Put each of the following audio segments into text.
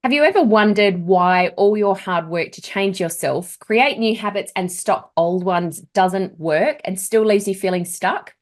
Have you ever wondered why all your hard work to change yourself, create new habits, and stop old ones doesn't work and still leaves you feeling stuck?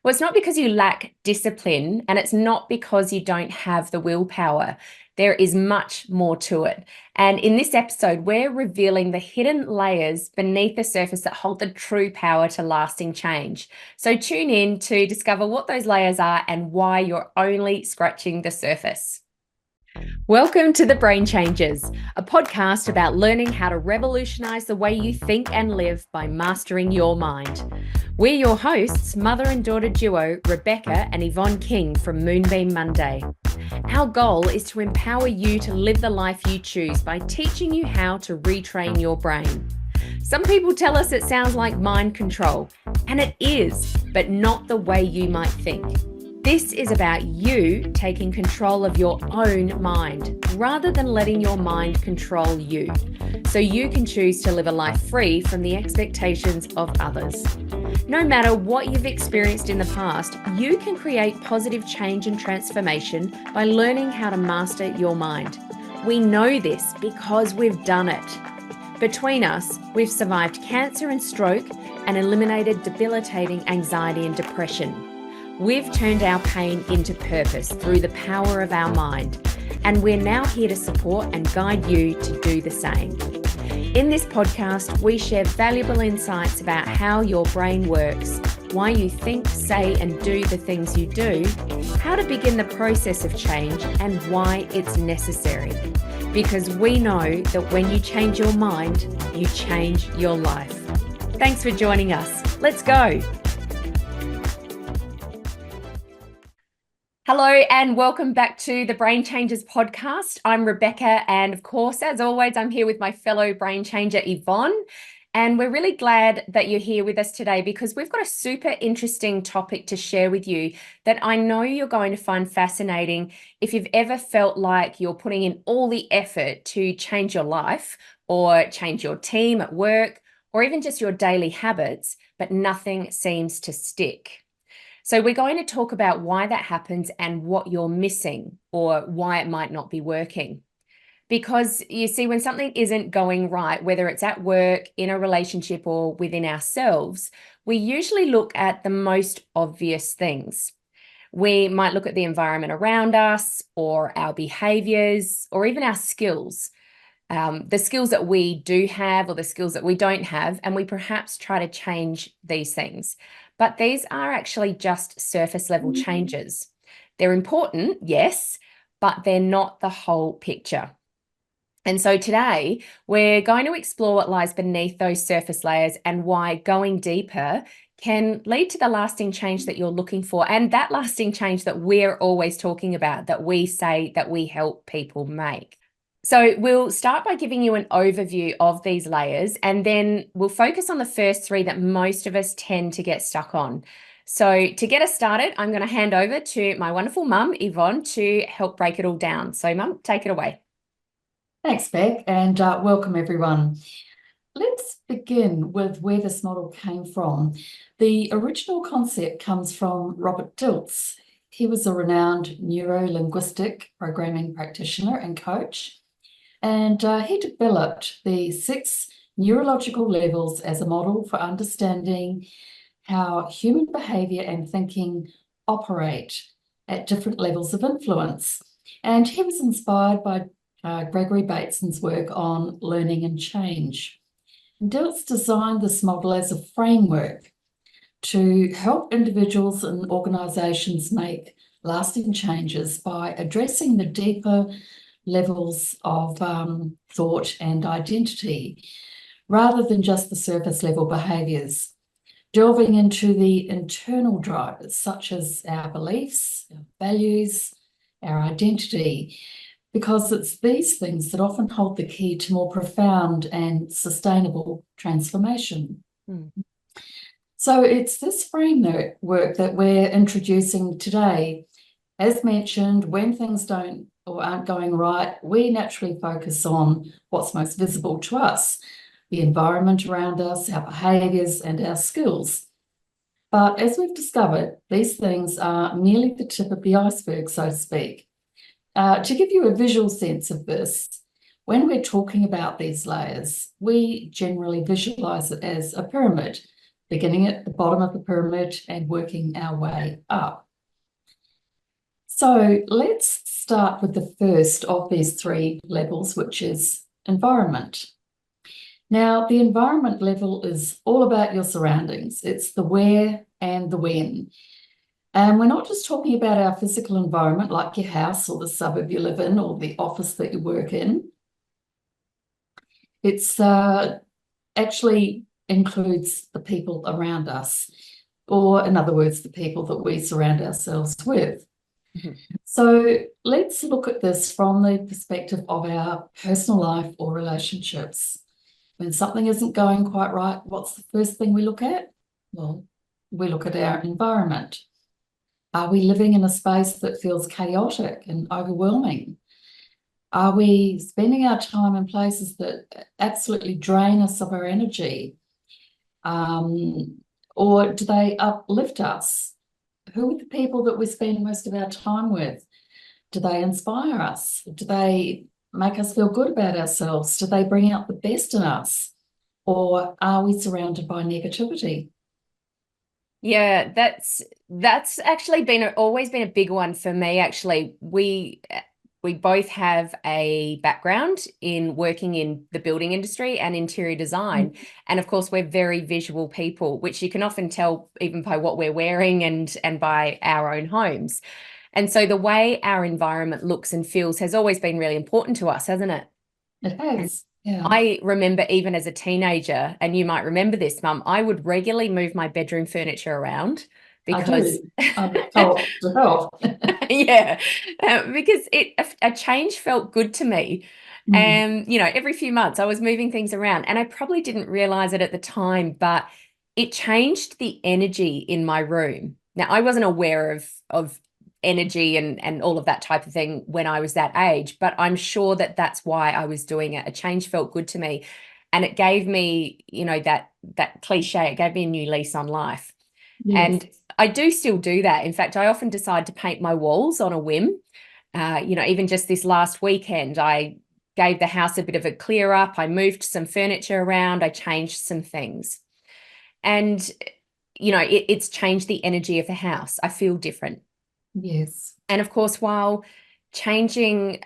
Well, it's not because you lack discipline, and it's not because you don't have the willpower. There is much more to it. And in this episode, we're revealing the hidden layers beneath the surface that hold the true power to lasting change. So tune in to discover what those layers are and why you're only scratching the surface. Welcome to The Brain Changers, a podcast about learning how to revolutionize the way you think and live by mastering your mind. We're your hosts, mother and daughter duo Rebecca and Yvonne King from Moonbeam Monday. Our goal is to empower you to live the life you choose by teaching you how to retrain your brain. Some people tell us it sounds like mind control, and it is, but not the way you might think. This is about you taking control of your own mind rather than letting your mind control you, so you can choose to live a life free from the expectations of others. No matter what you've experienced in the past, you can create positive change and transformation by learning how to master your mind. We know this because we've done it. Between us, we've survived cancer and stroke and eliminated debilitating anxiety and depression. We've turned our pain into purpose through the power of our mind, and we're now here to support and guide you to do the same. In this podcast, we share valuable insights about how your brain works, why you think, say, and do the things you do, how to begin the process of change, and why it's necessary. Because we know that when you change your mind, you change your life. Thanks for joining us. Let's go. Hello and welcome back to the Brain Changers podcast. I'm Rebecca, and of course, as always, I'm here with my fellow brain changer, Yvonne. And we're really glad that you're here with us today because we've got a super interesting topic to share with you that I know you're going to find fascinating if you've ever felt like you're putting in all the effort to change your life or change your team at work or even just your daily habits, but nothing seems to stick. So we're going to talk about why that happens and what you're missing or why it might not be working. Because you see, when something isn't going right, whether it's at work, in a relationship, or within ourselves, we usually look at the most obvious things. We might look at the environment around us or our behaviors or even our skills. The skills that we do have or the skills that we don't have, and we perhaps try to change these things. But these are actually just surface level changes. They're important, yes, but they're not the whole picture. And so today we're going to explore what lies beneath those surface layers and why going deeper can lead to the lasting change that you're looking for, and that lasting change that we're always talking about, that we say that we help people make. So we'll start by giving you an overview of these layers, and then we'll focus on the first three that most of us tend to get stuck on. So to get us started, I'm going to hand over to my wonderful mum, Yvonne, to help break it all down. So Mum, take it away. Thanks, Beck, and welcome everyone. Let's begin with where this model came from. The original concept comes from Robert Dilts. He was a renowned neuro-linguistic programming practitioner and coach. And he developed the 6 neurological levels as a model for understanding how human behavior and thinking operate at different levels of influence. And he was inspired by Gregory Bateson's work on learning and change. Dilts designed this model as a framework to help individuals and organisations make lasting changes by addressing the deeper levels of thought and identity, rather than just the surface level behaviours, delving into the internal drivers such as our beliefs, our values, our identity, because it's these things that often hold the key to more profound and sustainable transformation. So it's this framework that we're introducing today. As mentioned, when things don't or aren't going right, we naturally focus on what's most visible to us, the environment around us, our behaviours and our skills. But as we've discovered, these things are merely the tip of the iceberg, so to speak. To give you a visual sense of this, when we're talking about these layers, we generally visualize it as a pyramid, beginning at the bottom of the pyramid and working our way up. So let's start with the first of these three levels, which is environment. Now, the environment level is all about your surroundings. It's the where and the when. And we're not just talking about our physical environment, like your house or the suburb you live in or the office that you work in. It's actually includes the people around us, or in other words, the people that we surround ourselves with. So let's look at this from the perspective of our personal life or relationships. When something isn't going quite right, what's the first thing we look at? Well, we look at our environment. Are we living in a space that feels chaotic and overwhelming? Are we spending our time in places that absolutely drain us of our energy? Or do they uplift us? Who are the people that we spend most of our time with? Do they inspire us? Do they make us feel good about ourselves? Do they bring out the best in us? Or are we surrounded by negativity? Yeah, that's actually always been a big one for me. Actually, we both have a background in working in the building industry and interior design. And of course, we're very visual people, which you can often tell even by what we're wearing and by our own homes. And so the way our environment looks and feels has always been really important to us, hasn't it? It has, yeah. I remember even as a teenager, and you might remember this, Mum, I would regularly move my bedroom furniture around because I was told to help. yeah, because a change felt good to me. And, every few months I was moving things around, and I probably didn't realize it at the time, but it changed the energy in my room. Now, I wasn't aware of energy and all of that type of thing when I was that age, but I'm sure that that's why I was doing it. A change felt good to me, and it gave me, that cliche, it gave me a new lease on life. Yes. And I do still do that. In fact, I often decide to paint my walls on a whim. Even just this last weekend, I gave the house a bit of a clear up. I moved some furniture around. I changed some things. And, it's changed the energy of the house. I feel different. Yes. And of course, while making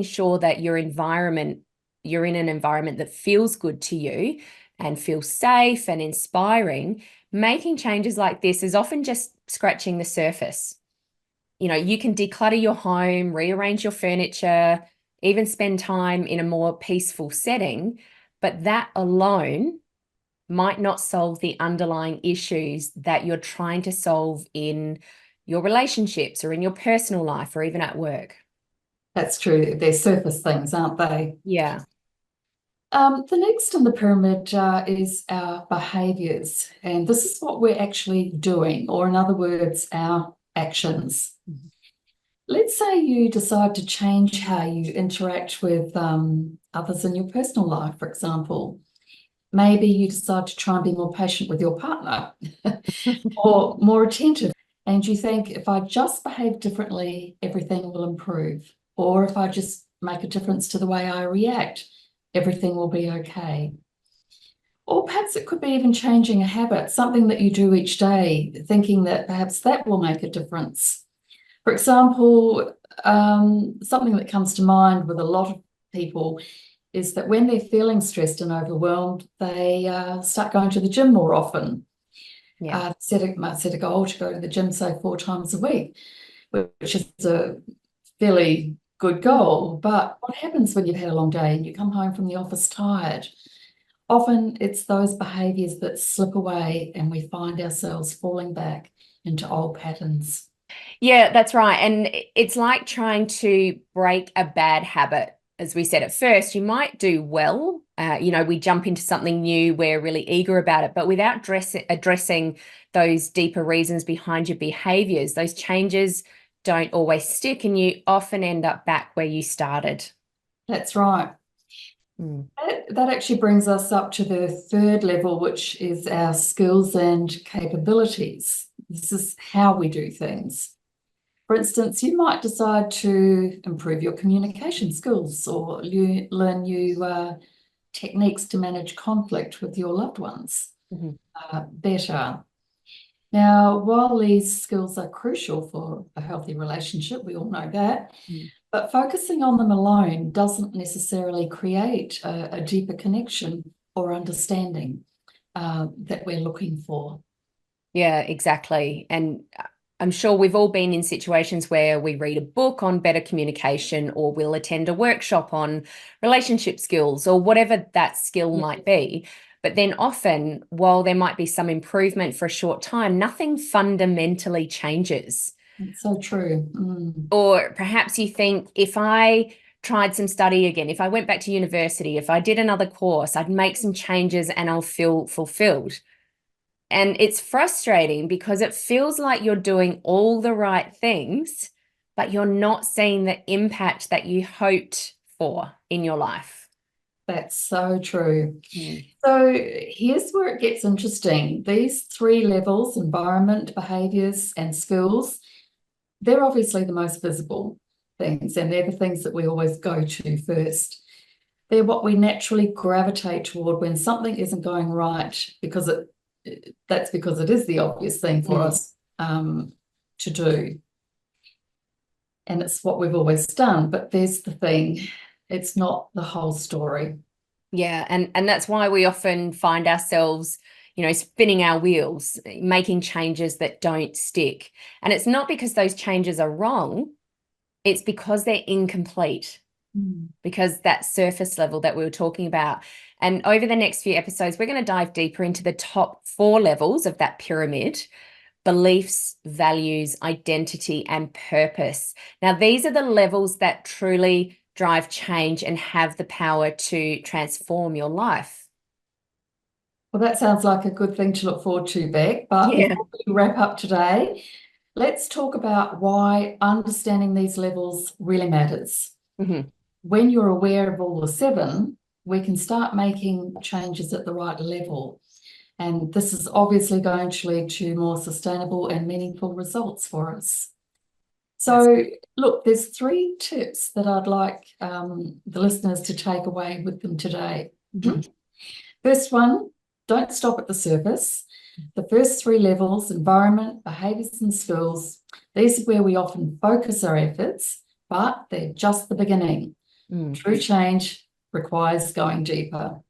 sure that you're in an environment that feels good to you and feels safe and inspiring, making changes like this is often just scratching the surface. You can declutter your home, rearrange your furniture, even spend time in a more peaceful setting, but that alone might not solve the underlying issues that you're trying to solve in your relationships or in your personal life or even at work. That's true. They're surface things, aren't they? Yeah. The next in the pyramid is our behaviours, and this is what we're actually doing, or in other words, our actions. Let's say you decide to change how you interact with others in your personal life, for example. Maybe you decide to try and be more patient with your partner or more attentive. And you think, if I just behave differently, everything will improve. Or if I just make a difference to the way I react, everything will be okay. Or perhaps it could be even changing a habit, something that you do each day, thinking that perhaps that will make a difference. For example, something that comes to mind with a lot of people is that when they're feeling stressed and overwhelmed, they start going to the gym more often. Yeah. Might set a goal to go to the gym, say 4 times a week, which is a fairly good goal. But what happens when you've had a long day and you come home from the office tired? Often it's those behaviours that slip away and we find ourselves falling back into old patterns. Yeah, that's right. And it's like trying to break a bad habit. As we said at first, you might do well. We jump into something new, we're really eager about it, but without addressing those deeper reasons behind your behaviors, those changes don't always stick, and you often end up back where you started. That's right. That actually brings us up to the third level, which is our skills and capabilities. This is how we do things. For instance, you might decide to improve your communication skills or learn new techniques to manage conflict with your loved ones better. Now, while these skills are crucial for a healthy relationship, we all know that, but focusing on them alone doesn't necessarily create a deeper connection or understanding that we're looking for. Yeah, exactly. And I'm sure we've all been in situations where we read a book on better communication, or we'll attend a workshop on relationship skills, or whatever that skill might be. But then often, while there might be some improvement for a short time, nothing fundamentally changes. It's so true. Or perhaps you think, if I tried some study again, if I went back to university, if I did another course, I'd make some changes and I'll feel fulfilled. And it's frustrating because it feels like you're doing all the right things, but you're not seeing the impact that you hoped for in your life. That's so true. So here's where it gets interesting. These 3 levels, environment, behaviours, and skills, they're obviously the most visible things, and they're the things that we always go to first. They're what we naturally gravitate toward when something isn't going right, because that's because it is the obvious thing for us to do. And it's what we've always done. But there's the thing, it's not the whole story. Yeah, and that's why we often find ourselves, spinning our wheels, making changes that don't stick. And it's not because those changes are wrong, it's because they're incomplete. Because that surface level that we were talking about. And over the next few episodes, we're going to dive deeper into the top 4 levels of that pyramid: beliefs, values, identity, and purpose. Now, these are the levels that truly drive change and have the power to transform your life. Well, that sounds like a good thing to look forward to, Beck. But before we wrap up today, let's talk about why understanding these levels really matters. When you're aware of all the 7, we can start making changes at the right level. And this is obviously going to lead to more sustainable and meaningful results for us. So, look, there's 3 tips that I'd like the listeners to take away with them today. First one, don't stop at the surface. The first 3 levels, environment, behaviours, and skills, these are where we often focus our efforts, but they're just the beginning. True change requires going deeper.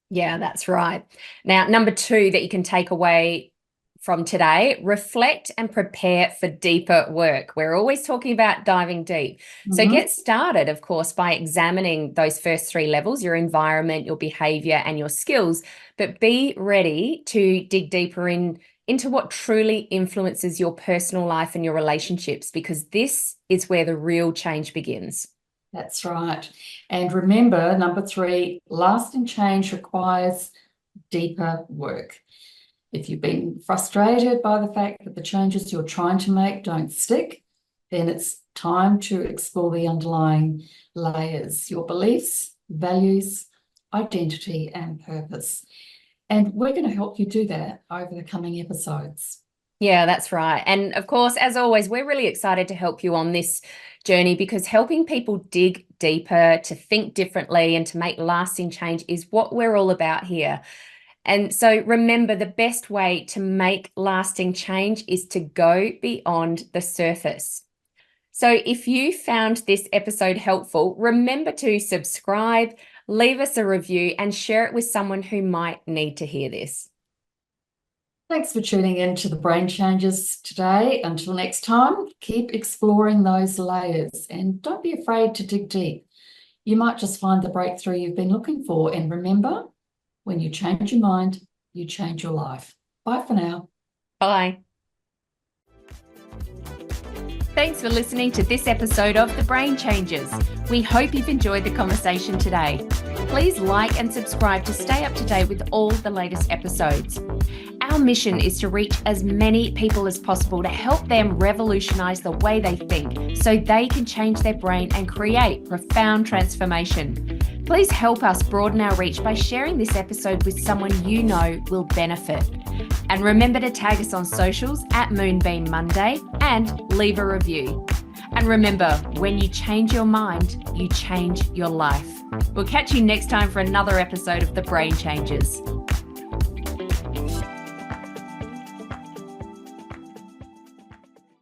Yeah, that's right. Now, number 2 that you can take away from today: reflect and prepare for deeper work. We're always talking about diving deep. So get started, of course, by examining those first 3 levels: your environment, your behavior, and your skills. But be ready to dig deeper into what truly influences your personal life and your relationships, because this is where the real change begins. That's right. And remember, number 3, lasting change requires deeper work. If you've been frustrated by the fact that the changes you're trying to make don't stick, then it's time to explore the underlying layers: your beliefs, values, identity, and purpose. And we're going to help you do that over the coming episodes. Yeah, that's right. And of course, as always, we're really excited to help you on this journey, because helping people dig deeper, to think differently, and to make lasting change is what we're all about here. And so remember, the best way to make lasting change is to go beyond the surface. So if you found this episode helpful, remember to subscribe, leave us a review, and share it with someone who might need to hear this. Thanks for tuning in to the Brain Changes today. Until next time, keep exploring those layers and don't be afraid to dig deep. You might just find the breakthrough you've been looking for. And remember, when you change your mind, you change your life. Bye for now. Bye. Thanks for listening to this episode of The Brain Changes. We hope you've enjoyed the conversation today. Please like and subscribe to stay up to date with all the latest episodes. Our mission is to reach as many people as possible to help them revolutionize the way they think, so they can change their brain and create profound transformation. Please help us broaden our reach by sharing this episode with someone you know will benefit. And remember to tag us on socials at Moonbeam Monday and leave a review. And remember, when you change your mind, you change your life. We'll catch you next time for another episode of The Brain Changers.